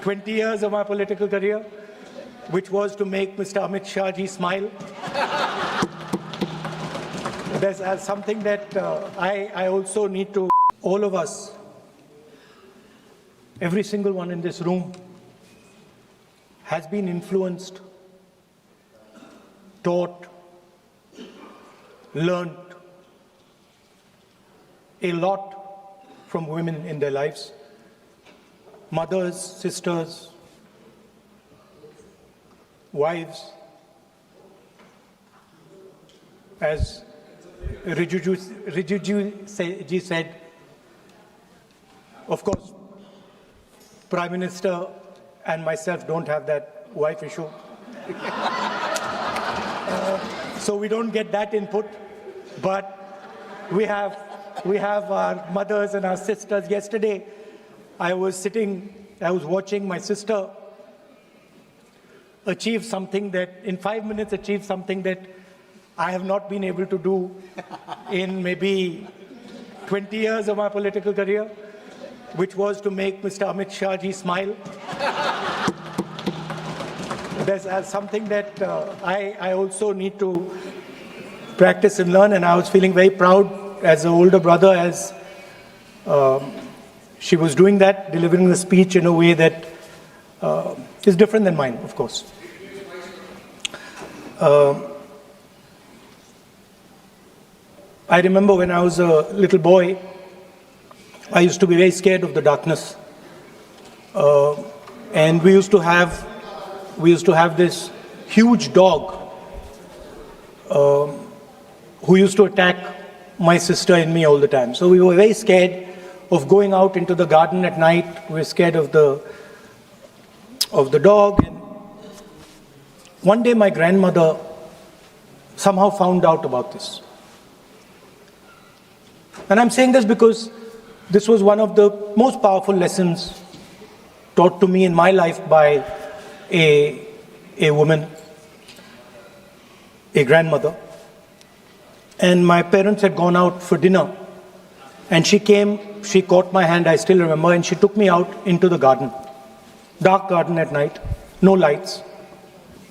20 years of my political career, which was to make Mr. Amit Shah ji smile. There's something that I also need to, all of us, every single one in this room has been influenced, taught, learned a lot from women in their lives. Mothers, sisters, wives. As Rijiju ji said, of course, Prime Minister and myself don't have that wife issue. So we don't get that input, but we have our mothers and our sisters. Yesterday, I was watching my sister achieve something that, in 5 minutes, achieve something that I have not been able to do in maybe 20 years of my political career, which was to make Mr. Amit Shah ji smile. There's something that I also need to practice and learn, and I was feeling very proud as an older brother as she was doing that, delivering the speech in a way that is different than mine, of course. I remember when I was a little boy, I used to be very scared of the darkness. And we used to have this huge dog who used to attack my sister and me all the time. So we were very scared of going out into the garden at night. We were scared of the dog. And one day my grandmother somehow found out about this. And I'm saying this because this was one of the most powerful lessons taught to me in my life by a woman, a grandmother. And my parents had gone out for dinner. And she came, she caught my hand, I still remember, and she took me out into the garden. Dark garden at night, no lights.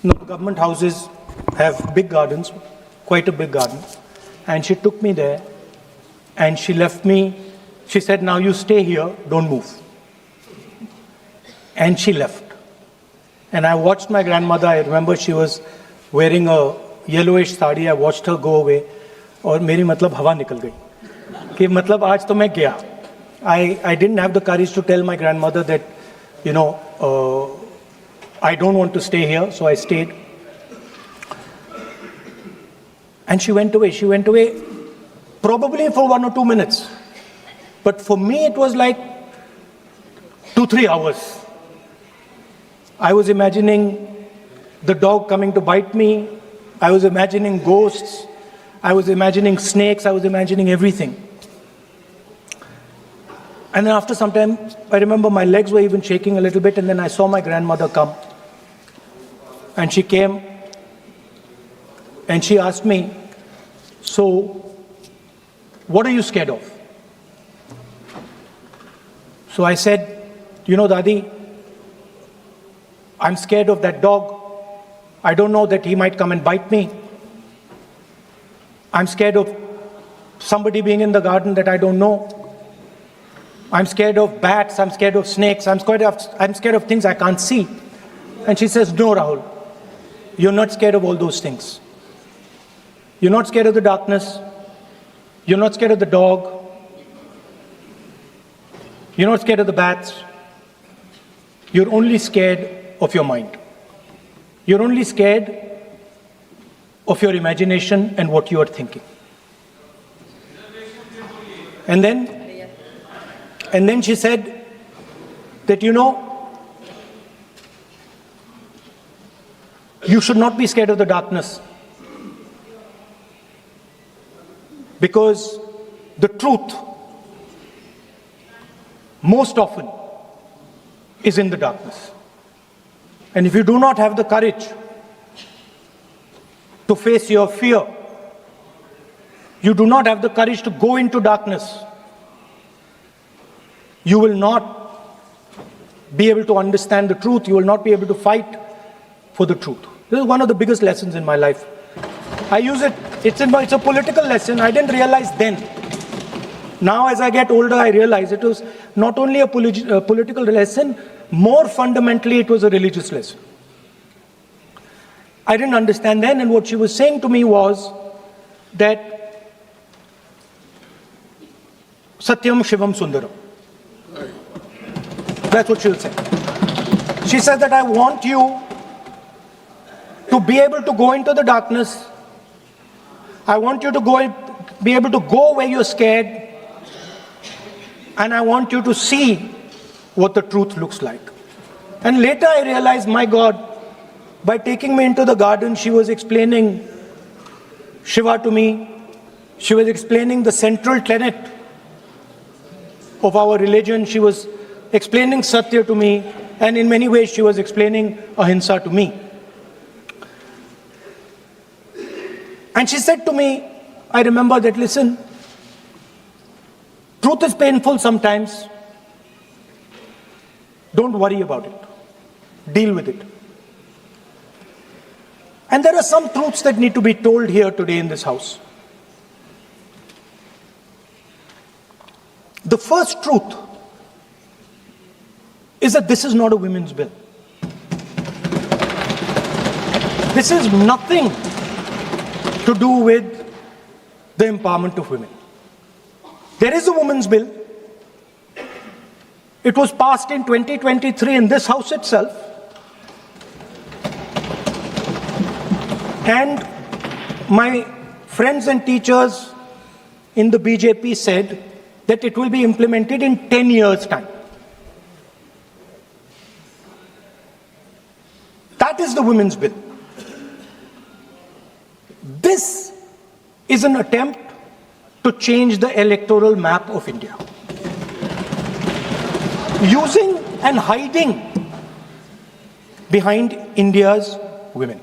No, government houses have big gardens, quite a big garden. And she took me there. And she left me, she said, now you stay here, don't move. And she left. And I watched my grandmother, I remember she was wearing a yellowish sari, I watched her go away, और मेरी मतलब हवा निकल गई कि मतलब आज तो मैं गया. I didn't have the courage to tell my grandmother that, I don't want to stay here, so I stayed. And she went away. She went away probably for 1 or 2 minutes. But for me, it was like 2-3 hours. I was imagining the dog coming to bite me. I was imagining ghosts. I was imagining snakes. I was imagining everything. And then after some time, I remember my legs were even shaking a little bit, and then I saw my grandmother come. And she came and she asked me, so, what are you scared of? So I said, Dadi, I'm scared of that dog. I don't know that he might come and bite me. I'm scared of somebody being in the garden that I don't know. I'm scared of bats. I'm scared of snakes. I'm scared of things I can't see. And she says, no, Rahul, you're not scared of all those things. You're not scared of the darkness. You're not scared of the dog. You're not scared of the bats. You're only scared of your mind. You're only scared of your imagination and what you are thinking. And then she said that, you should not be scared of the darkness. Because the truth, most often, is in the darkness. And if you do not have the courage to face your fear, you do not have the courage to go into darkness, you will not be able to understand the truth. You will not be able to fight for the truth. This is one of the biggest lessons in my life. I use it, it's a political lesson. I didn't realize then. Now as I get older, I realize it was not only a political lesson, more fundamentally it was a religious lesson. I didn't understand then, and what she was saying to me was that Satyam Shivam Sundaram. That's what she will say. She says that I want you to be able to go into the darkness. I want you to be able to go where you're scared. And I want you to see what the truth looks like. And later I realized, my God, by taking me into the garden, she was explaining Shiva to me. She was explaining the central tenet of our religion. She was explaining Satya to me. And in many ways, she was explaining Ahimsa to me. And she said to me, I remember that, listen, truth is painful sometimes. Don't worry about it. Deal with it. And there are some truths that need to be told here today in this house. The first truth is that this is not a women's bill. This is nothing to do with the empowerment of women. There is a women's bill. It was passed in 2023 in this house itself. And my friends and teachers in the BJP said that it will be implemented in 10 years' time. That is the women's bill. This is an attempt to change the electoral map of India. Using and hiding behind India's women.